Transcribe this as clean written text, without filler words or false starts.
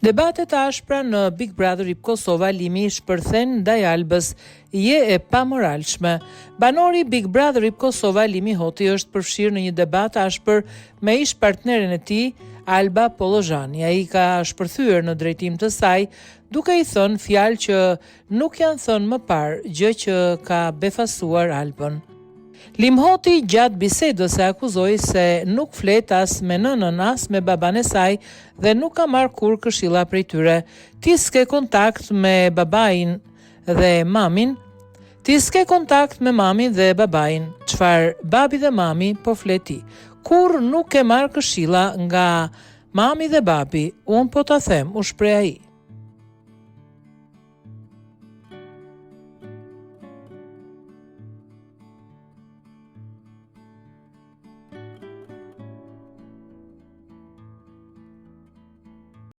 Debatet ashpra në Big Brother IP Kosova, Limi shpërthen ndaj Albës, je e pamoralshme. Banori Big Brother IP Kosova, Limi Hoti është përfshirë në një debat ashpër me ish partnerin e tij, Alba Pollozhani. Ai ka shpërthyer në drejtim të saj, duke i thënë fjalë që nuk janë thënë më parë, gjë që ka befasuar Albën. Limhoti gjatë bisedës e akuzoi se nuk flet as me nënën as me baban e saj dhe nuk ka marrë kur këshilla prej tyre. Ti s'ke kontakt me babain dhe mamin, ti s'ke kontakt me mamin dhe babain. Çfarë babi dhe mami po fleti? Kur nuk ke marrë këshilla nga mami dhe babi, unë po ta them, u shpreh ai.